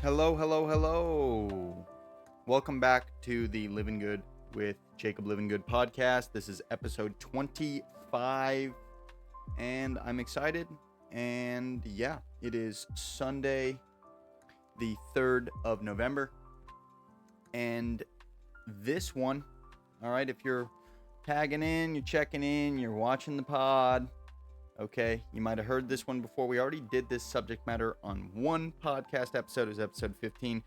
Hello, hello, hello. Welcome back to the Living Good with Jakeb Livengood podcast. This is episode 25, and I'm excited. And yeah, it is Sunday, the 3rd of November. And this one, all right, if you're tagging in, you're checking in, you're watching the pod, okay, you might have heard this one before. We already did this subject matter on one podcast episode. It was episode 15.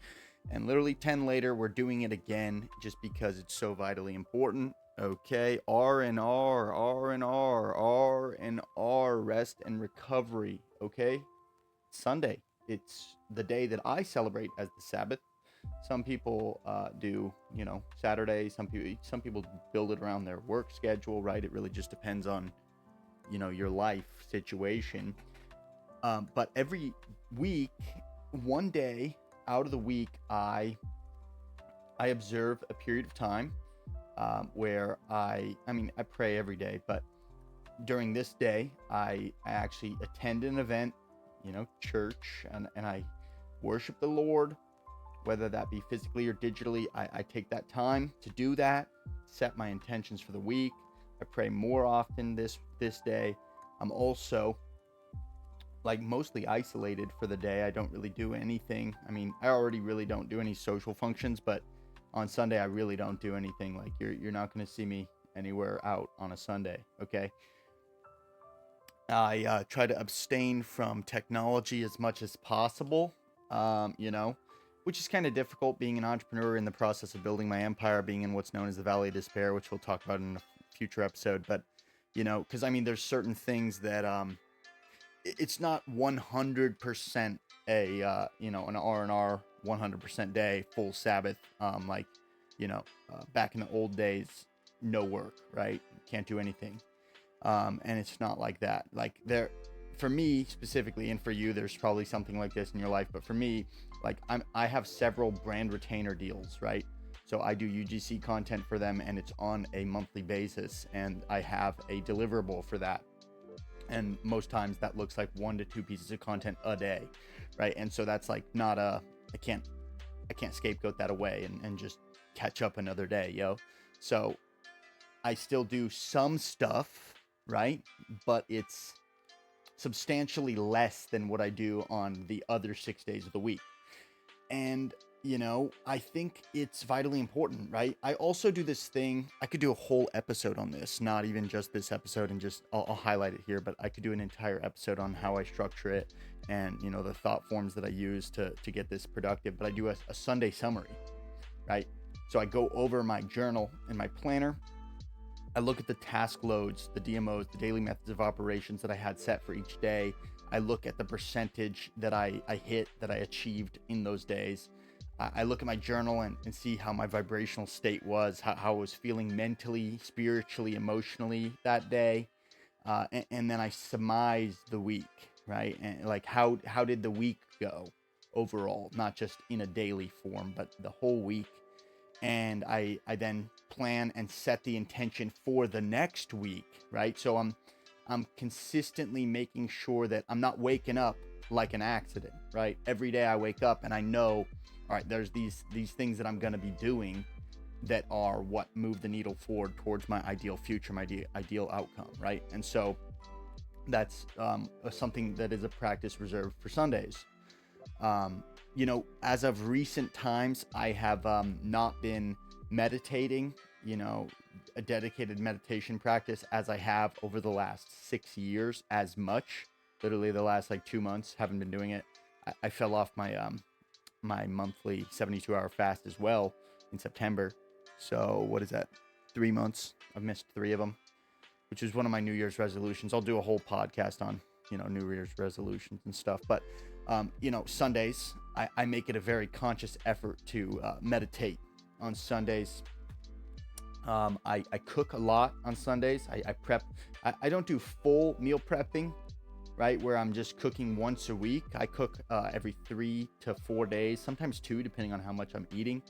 And literally 10 later, we're doing it again just because it's so vitally important. Okay, R&R, R&R, R&R, rest and recovery. Okay, Sunday. It's the day that I celebrate as the Sabbath. Some people do, Saturday. Some people build it around their work schedule, right? It really just depends on, your life situation. But every week, one day out of the week, I observe a period of time where I pray every day, but during this day, I actually attend an event, church, and I worship the Lord, whether that be physically or digitally. I take that time to do that, set my intentions for the week. I pray more often this day. I'm also mostly isolated for the day. I don't really do anything. I already really don't do any social functions, but on Sunday I really don't do anything. Like you're not going to see me anywhere out on a Sunday, okay? I try to abstain from technology as much as possible. Which is kind of difficult being an entrepreneur in the process of building my empire, being in what's known as the Valley of Despair, which we'll talk about in a future episode. But because there's certain things that it's not 100% an R&R 100% day, full Sabbath, back in the old days, no work, right? Can't do anything. And it's not like that. For me specifically, and for you, there's probably something like this in your life, but for me, I have several brand retainer deals, right? So I do UGC content for them, and it's on a monthly basis, and I have a deliverable for that. And most times that looks like 1 to 2 pieces of content a day, right? And so that's not I can't scapegoat that away and just catch up another day, yo. So I still do some stuff, right? But it's substantially less than what I do on the other 6 days of the week. And I think it's vitally important, right? I also do this thing. I could do a whole episode on this, not even just this episode, and just I'll highlight it here, but I could do an entire episode on how I structure it and, the thought forms that I use to get this productive. But I do a Sunday summary, right? So I go over my journal and my planner. I look at the task loads, the DMOs, the daily methods of operations that I had set for each day. I look at the percentage that I hit, that I achieved in those days. I look at my journal and see how my vibrational state was, how I was feeling mentally, spiritually, emotionally that day. And then I surmise the week, right? And how did the week go overall, not just in a daily form, but the whole week. And I then plan and set the intention for the next week, right? So I'm consistently making sure that I'm not waking up like an accident, right? Every day I wake up and I know, all right, there's these things that I'm going to be doing that are what move the needle forward towards my ideal future, my ideal outcome, right? And so that's something that is a practice reserved for Sundays. As of recent times, I have not been meditating, a dedicated meditation practice as I have over the last 6 years as much. Literally the last 2 months, haven't been doing it. I fell off my monthly 72-hour fast as well in September. So what is that? 3 months. I've missed 3 of them, which is one of my New Year's resolutions. I'll do a whole podcast on, New Year's resolutions and stuff. But, Sundays, I make it a very conscious effort to meditate on Sundays. I cook a lot on Sundays. I prep. I don't do full meal prepping, right? Where I'm just cooking once a week. I cook every 3 to 4 days, sometimes 2, depending on how much I'm eating,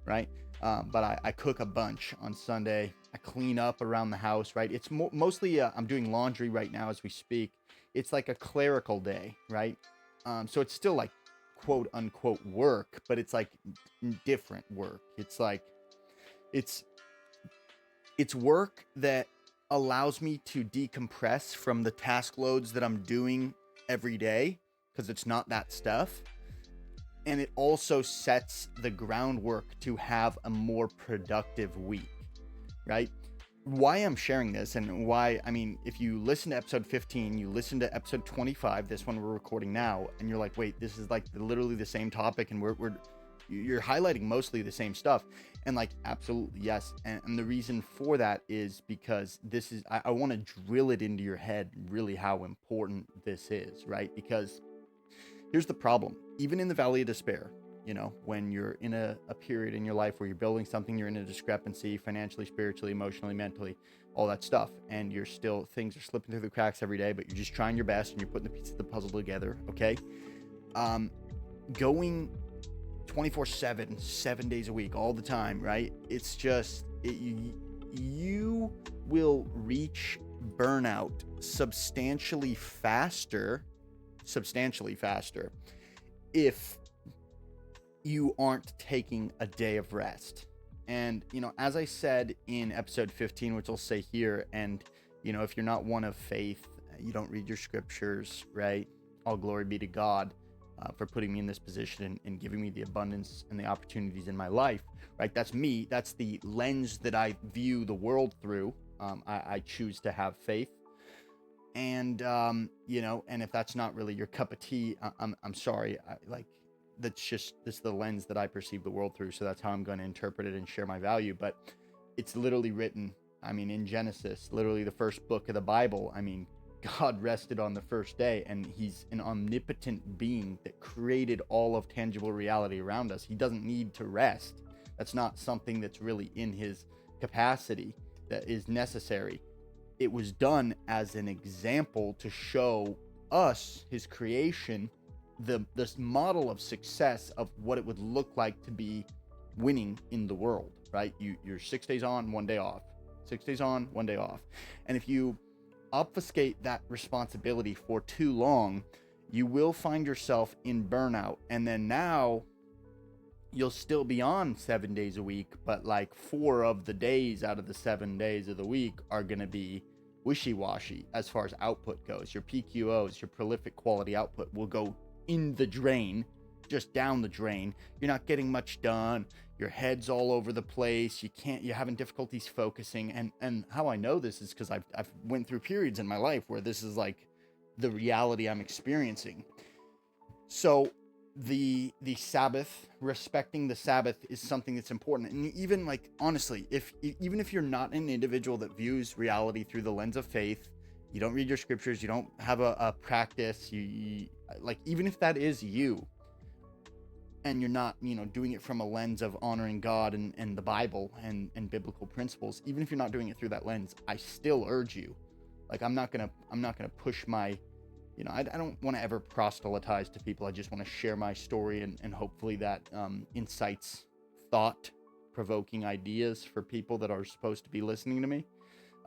right? But I cook a bunch on Sunday. I clean up around the house, right? It's mostly, I'm doing laundry right now as we speak. It's like a clerical day, right? So it's still quote unquote work, but it's like different work. It's like, it's work that allows me to decompress from the task loads that I'm doing every day, because it's not that stuff. And it also sets the groundwork to have a more productive week, right? Why I'm sharing this, and why, I mean, if you listen to episode 15, you listen to episode 25, this one we're recording now, and you're like, wait, this is like literally the same topic, and you're highlighting mostly the same stuff. And like, absolutely, yes. And the reason for that is because this is, I want to drill it into your head really how important this is, right? Because here's the problem. Even in the valley of despair, you know, when you're in a period in your life where you're building something, you're in a discrepancy financially, spiritually, emotionally, mentally, all that stuff, and you're still, things are slipping through the cracks every day, but you're just trying your best and you're putting the pieces of the puzzle together, okay? Going 24/7, 7 days a week, all the time, right? It's just, you will reach burnout substantially faster if you aren't taking a day of rest. And, you know, as I said in episode 15, which I'll say here, and, you know, if you're not one of faith, you don't read your scriptures, right? All glory be to God for putting me in this position and giving me the abundance and the opportunities in my life, right? That's me. That's the lens that I view the world through. I choose to have faith. And, you know, and if that's not really your cup of tea, I'm sorry. This is the lens that I perceive the world through. So that's how I'm going to interpret it and share my value. But it's literally written, I mean, in Genesis, literally the first book of the Bible. I mean, God rested on the first day, and he's an omnipotent being that created all of tangible reality around us. He doesn't need to rest. That's not something that's really in his capacity that is necessary. It was done as an example to show us, his creation, this model of success of what it would look like to be winning in the world, right? You're 6 days on, 1 day off, 6 days on, 1 day off. And if you obfuscate that responsibility for too long, you will find yourself in burnout. And then now you'll still be on 7 days a week, but like 4 of the days out of the 7 days of the week are going to be wishy-washy as far as output goes. Your PQOs, your prolific quality output, will go in the drain, just down the drain. You're not getting much done. Your head's all over the place. You're having difficulties focusing. And how I know this is because I've went through periods in my life where this is like the reality I'm experiencing. So the Sabbath, respecting the Sabbath, is something that's important. And even like, honestly, even if you're not an individual that views reality through the lens of faith, you don't read your scriptures, you don't have a practice, you like, even if that is you, and you're not, you know, doing it from a lens of honoring God and the Bible and biblical principles, even if you're not doing it through that lens, I still urge you. Like, I'm not gonna push my, you know, I don't want to ever proselytize to people. I just want to share my story and hopefully that incites thought-provoking ideas for people that are supposed to be listening to me.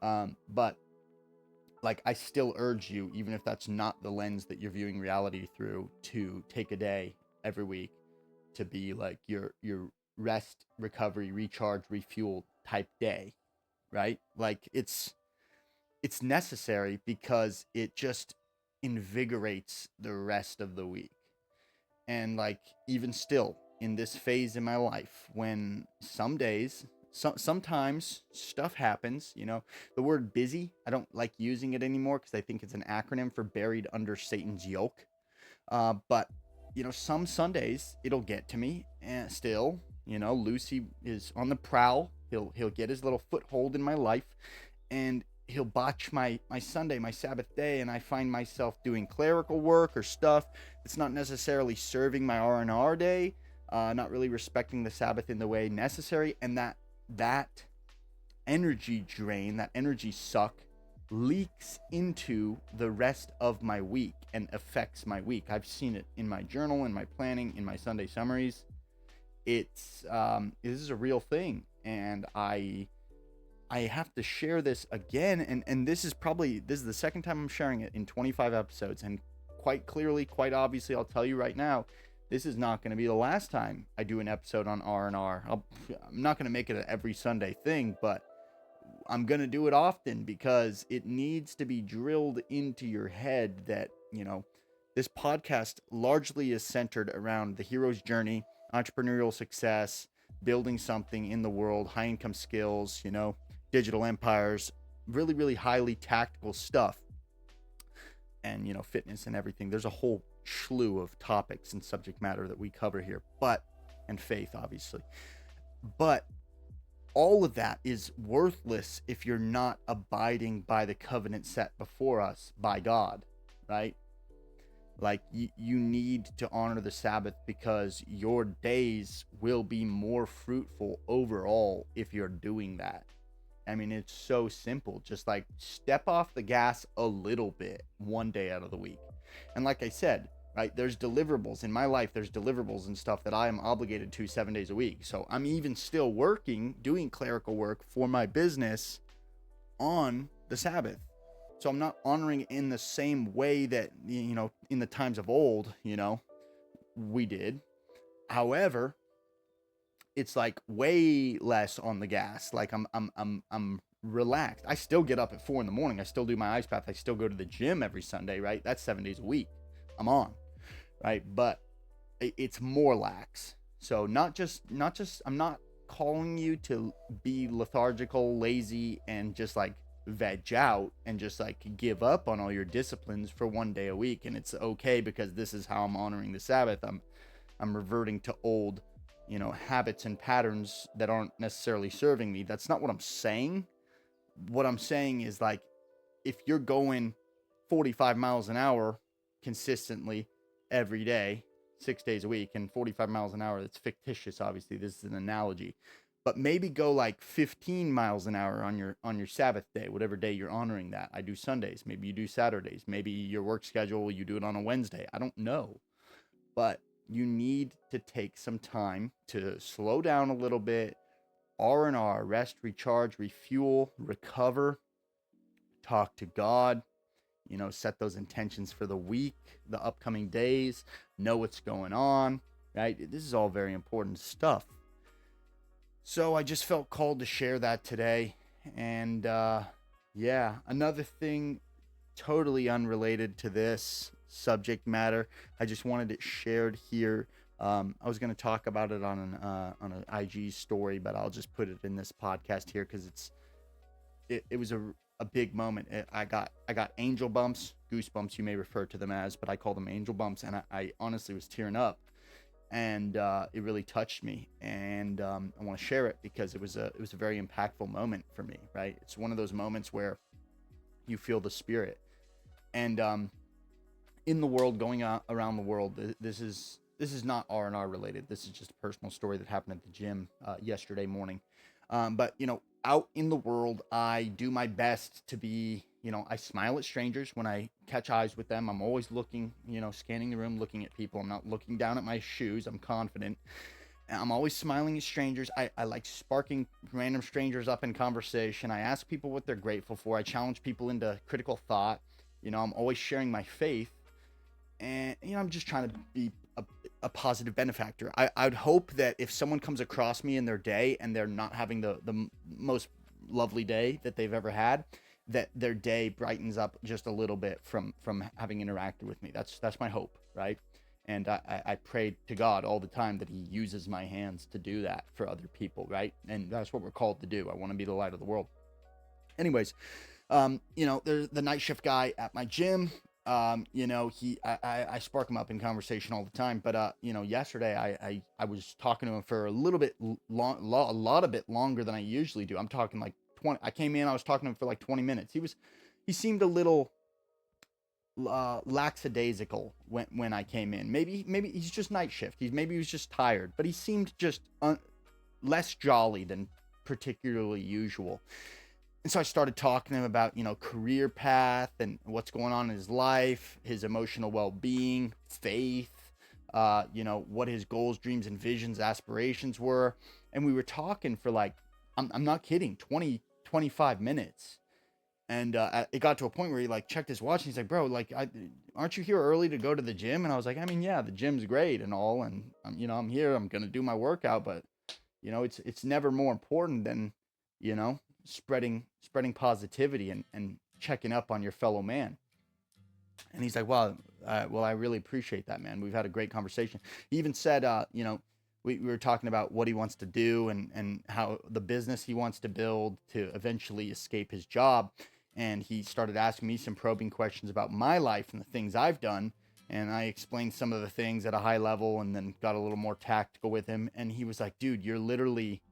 But like, I still urge you, even if that's not the lens that you're viewing reality through, to take a day every week to be like your rest, recovery, recharge, refuel type day, right? Like, it's necessary because it just invigorates the rest of the week. And like, even still in this phase in my life, when some days, sometimes stuff happens, you know, the word busy, I don't like using it anymore because I think it's an acronym for buried under Satan's yoke. But you know, some Sundays it'll get to me, and still, you know, Lucy is on the prowl. He'll get his little foothold in my life, and he'll botch my Sunday, my Sabbath day, and I find myself doing clerical work or stuff that's not necessarily serving my R&R day, not really respecting the Sabbath in the way necessary, and that energy drain, that energy suck, leaks into the rest of my week and affects my week. I've seen it in my journal, in my planning, in my Sunday summaries. This is a real thing, and I have to share this again, and this is the second time I'm sharing it in 25 episodes, and quite clearly, quite obviously, I'll tell you right now, this is not going to be the last time I do an episode on R&R. I'm not going to make it an every Sunday thing, but I'm going to do it often because it needs to be drilled into your head that, this podcast largely is centered around the hero's journey, entrepreneurial success, building something in the world, high income skills, digital empires, really, really highly tactical stuff, and, fitness and everything. There's a whole slew of topics and subject matter that we cover here, and faith, obviously. But all of that is worthless if you're not abiding by the covenant set before us by God, right? Like you need to honor the Sabbath because your days will be more fruitful overall if you're doing that. I mean, it's so simple. Just like step off the gas a little bit one day out of the week. And like I said, right, there's deliverables in my life. There's deliverables and stuff that I am obligated to 7 days a week. So I'm even still working, doing clerical work for my business on the Sabbath. So I'm not honoring in the same way that, in the times of old, we did. However, it's like way less on the gas. Like I'm relaxed. I still get up at 4 a.m. I still do my ice bath. I still go to the gym every Sunday, right? That's 7 days a week. I'm on, right? But it's more lax. So not just, I'm not calling you to be lethargical, lazy, and just like veg out and just like give up on all your disciplines for 1 day a week. And it's okay because this is how I'm honoring the Sabbath. I'm reverting to old, habits and patterns that aren't necessarily serving me. That's not what I'm saying. What I'm saying is, like, if you're going 45 miles an hour consistently every day, 6 days a week, and 45 miles an hour, that's fictitious. Obviously, this is an analogy, but maybe go like 15 miles an hour on your Sabbath day, whatever day you're honoring that. I do Sundays. Maybe you do Saturdays. Maybe your work schedule, you do it on a Wednesday. I don't know, but you need to take some time to slow down a little bit, R&R, rest, recharge, refuel, recover, talk to God, set those intentions for the week, the upcoming days, know what's going on, right? This is all very important stuff. So I just felt called to share that today. And another thing totally unrelated to this subject matter, I just wanted it shared here. I was going to talk about it on an IG story, but I'll just put it in this podcast here because it was a big moment. I got angel bumps, goosebumps, you may refer to them as, but I call them angel bumps, and I honestly was tearing up, and it really touched me, and I want to share it because it was a very impactful moment for me, right? It's one of those moments where you feel the Spirit, and in the world, going around the world, this is not R&R related. This is just a personal story that happened at the gym yesterday morning. But out in the world, I do my best to be, I smile at strangers when I catch eyes with them. I'm always looking, scanning the room, looking at people. I'm not looking down at my shoes. I'm confident. And I'm always smiling at strangers. I like sparking random strangers up in conversation. I ask people what they're grateful for. I challenge people into critical thought. I'm always sharing my faith. And, I'm just trying to be a positive benefactor. I'd hope that if someone comes across me in their day and they're not having the most lovely day that they've ever had, that their day brightens up just a little bit from having interacted with me. That's my hope, right? And I pray to God all the time that he uses my hands to do that for other people, right? And that's what we're called to do. I want to be the light of the world. Anyways, there's the night shift guy at my gym. I spark him up in conversation all the time, but yesterday I was talking to him for a little bit a lot of bit longer than I usually do. I'm talking like 20. I came in, I was talking to him for like 20 minutes. He seemed a little lackadaisical when I came in. Maybe he's just night shift. Maybe he was just tired, but he seemed just less jolly than particularly usual. And so I started talking to him about, career path and what's going on in his life, his emotional well-being, faith, what his goals, dreams, and visions, aspirations were. And we were talking for like, I'm not kidding, 20, 25 minutes. And it got to a point where he like checked his watch and he's like, bro, like, aren't you here early to go to the gym? And I was like, I mean, yeah, the gym's great and all. And I'm here, I'm going to do my workout, but it's never more important than, spreading positivity and checking up on your fellow man. And he's like, well, I really appreciate that, man. We've had a great conversation. He even said, we were talking about what he wants to do and how the business he wants to build to eventually escape his job. And he started asking me some probing questions about my life and the things I've done. And I explained some of the things at a high level and then got a little more tactical with him. And he was like, dude, you're literally,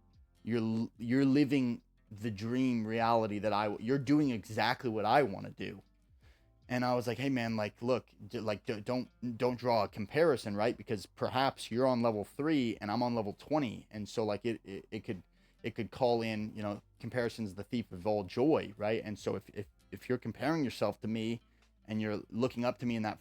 you're living the dream reality you're doing exactly what I want to do. And I was like, hey man, like, look, like, don't draw a comparison, right? Because perhaps you're on level 3 and I'm on level 20. And so like it could call in, comparison's the thief of all joy, right? And so if you're comparing yourself to me and you're looking up to me in that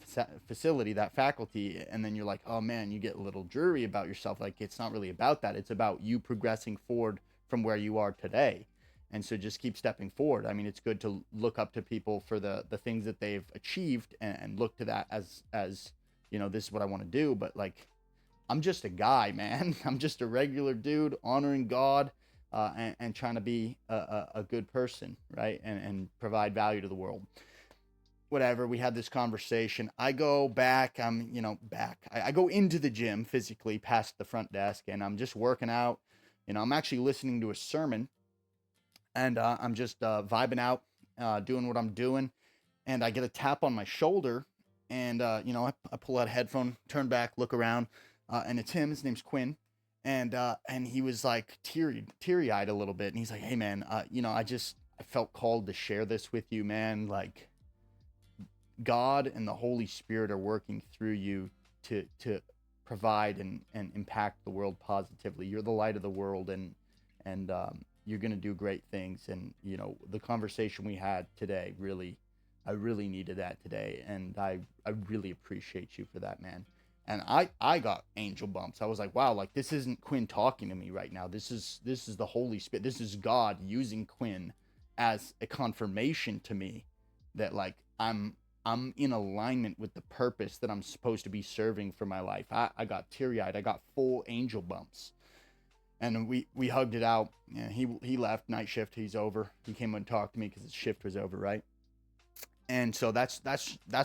facility, that faculty, and then you're like, oh man, you get a little dreary about yourself. Like, it's not really about that. It's about you progressing forward from where you are today. And so just keep stepping forward. I mean, it's good to look up to people for the things that they've achieved and look to that as this is what I want to do. But like, I'm just a guy, man. I'm just a regular dude honoring God and trying to be a good person, right? And provide value to the world. Whatever, we had this conversation. I go back, I go into the gym physically past the front desk and I'm just working out. I'm actually listening to a sermon and I'm just vibing out, doing what I'm doing, and I get a tap on my shoulder, and I pull out a headphone, turn back, look around, and it's him. His name's Quinn, and he was like teary-eyed a little bit, and he's like, "Hey man, I felt called to share this with you, man. Like, God and the Holy Spirit are working through you to provide and impact the world positively. You're the light of the world, and you're going to do great things." And the conversation we had today, I really needed that today, and I really appreciate you for that, man. And I got angel bumps. I was like, wow, like, this isn't Quinn talking to me right now. This is the Holy Spirit. This is God using Quinn as a confirmation to me that, like, I'm in alignment with the purpose that I'm supposed to be serving for my life. I got teary-eyed. I got full angel bumps. And we hugged it out. And he left, night shift. He's over. He came and talked to me because his shift was over, right? And so that's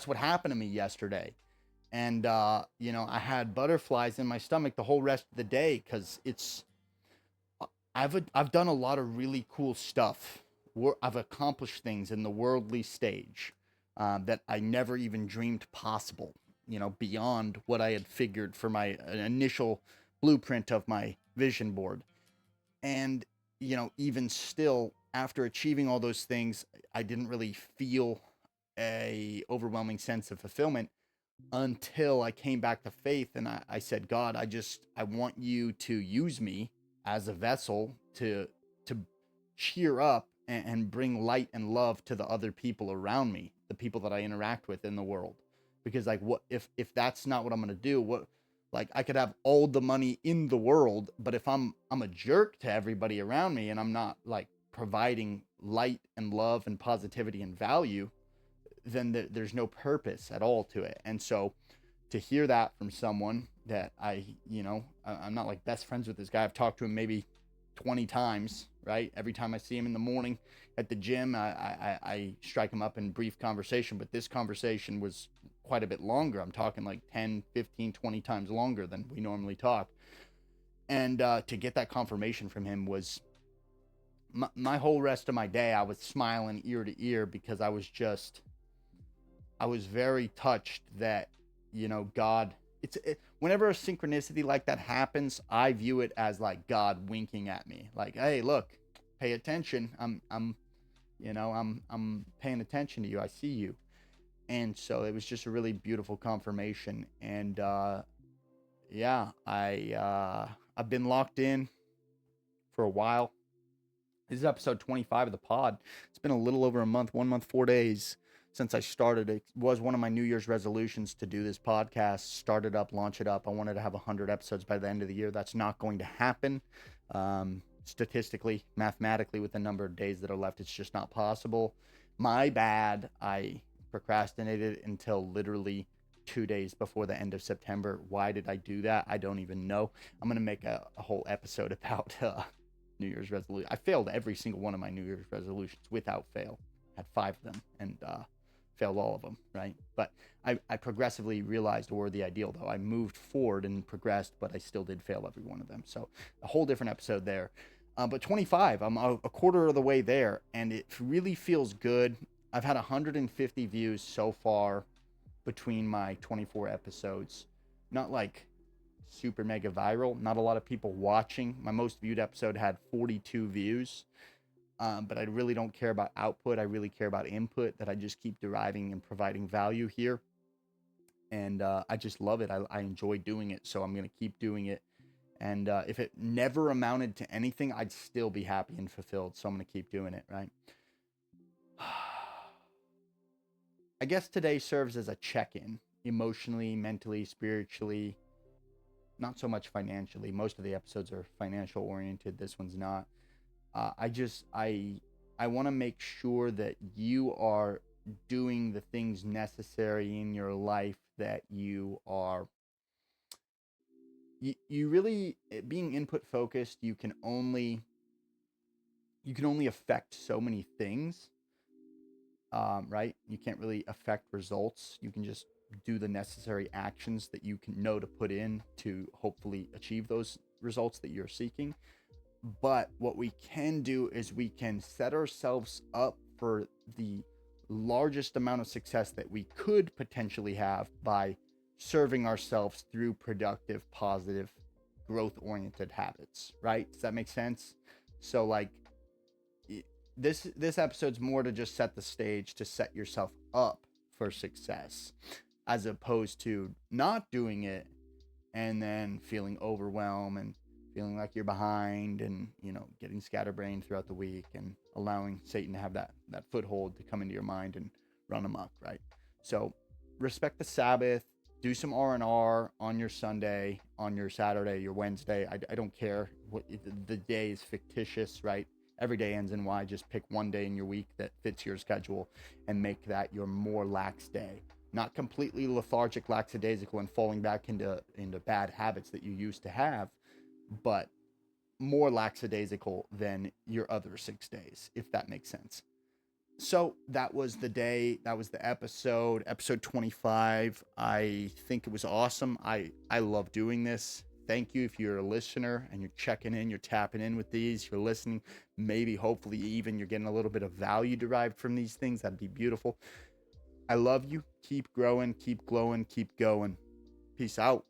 what happened to me yesterday. And I had butterflies in my stomach the whole rest of the day because I've done a lot of really cool stuff. I've accomplished things in the worldly stage that I never even dreamed possible. Beyond what I had figured for my initial blueprint of my vision board. And even still, after achieving all those things, I didn't really feel a overwhelming sense of fulfillment until I came back to faith and I said, God, I want you to use me as a vessel to cheer up and bring light and love to the other people around me, the people that I interact with in the world. Because like, what if that's not what I'm going to do? What, like, I could have all the money in the world, but if I'm a jerk to everybody around me and I'm not like providing light and love and positivity and value, then there's no purpose at all to it. And so to hear that from someone that I'm not like best friends with this guy. I've talked to him maybe 20 times, right? Every time I see him in the morning at the gym, I strike him up in brief conversation, but this conversation was quite a bit longer. I'm talking like 10, 15, 20 times longer than we normally talk. And to get that confirmation from him was my whole rest of my day. I was smiling ear to ear because I was very touched that, God, whenever a synchronicity like that happens, I view it as like God winking at me, like, hey, look, pay attention. I'm paying attention to you. I see you. And so it was just a really beautiful confirmation. And I've been locked in for a while. This is episode 25 of the pod. It's been a little over a month, 1 month, 4 days since I started. It was one of my New Year's resolutions to do this podcast, start it up, launch it up. I wanted to have 100 episodes by the end of the year. That's not going to happen. Statistically, mathematically, with the number of days that are left, it's just not possible. My bad. I procrastinated until literally 2 days before the end of September. Why did I do that? I don't even know. I'm going to make a whole episode about New Year's resolution. I failed every single one of my New Year's resolutions without fail. Had 5 of them and failed all of them, right? But I progressively realized or the ideal, though. I moved forward and progressed, but I still did fail every one of them. So a whole different episode there. But 25, I'm a quarter of the way there, and it really feels good. I've had 150 views so far between my 24 episodes. Not like super mega viral, not a lot of people watching. My most viewed episode had 42 views. But I really don't care about output. I really care about input, that I just keep deriving and providing value here. And I just love it. I enjoy doing it. So I'm going to keep doing it. And if it never amounted to anything, I'd still be happy and fulfilled. So I'm going to keep doing it, right? I guess today serves as a check-in, emotionally, mentally, spiritually, not so much financially. Most of the episodes are financial oriented. This one's not. I want to make sure that you are doing the things necessary in your life, that you really being input focused. You can only affect so many things, right? You can't really affect results. You can just do the necessary actions that you can know to put in to hopefully achieve those results that you're seeking. But what we can do is we can set ourselves up for the largest amount of success that we could potentially have by serving ourselves through productive, positive, growth oriented habits, right? Does that make sense? So like this episode's more to just set the stage to set yourself up for success, as opposed to not doing it and then feeling overwhelmed and feeling like you're behind, and getting scatterbrained throughout the week and allowing Satan to have that foothold to come into your mind and run amok, right? So respect the Sabbath. Do some R&R on your Sunday, on your Saturday, your Wednesday. I don't care what the day is fictitious, right? Every day ends in Y. Just pick one day in your week that fits your schedule and make that your more lax day. Not completely lethargic, lackadaisical, and falling back into bad habits that you used to have, but more lackadaisical than your other 6 days, if that makes sense. So that was the day. That was the episode 25. I think it was awesome. I love doing this. Thank you if you're a listener and you're checking in, you're tapping in with these, you're listening. Maybe, hopefully, even you're getting a little bit of value derived from these things. That'd be beautiful. I love you. Keep growing, keep glowing, keep going. Peace out.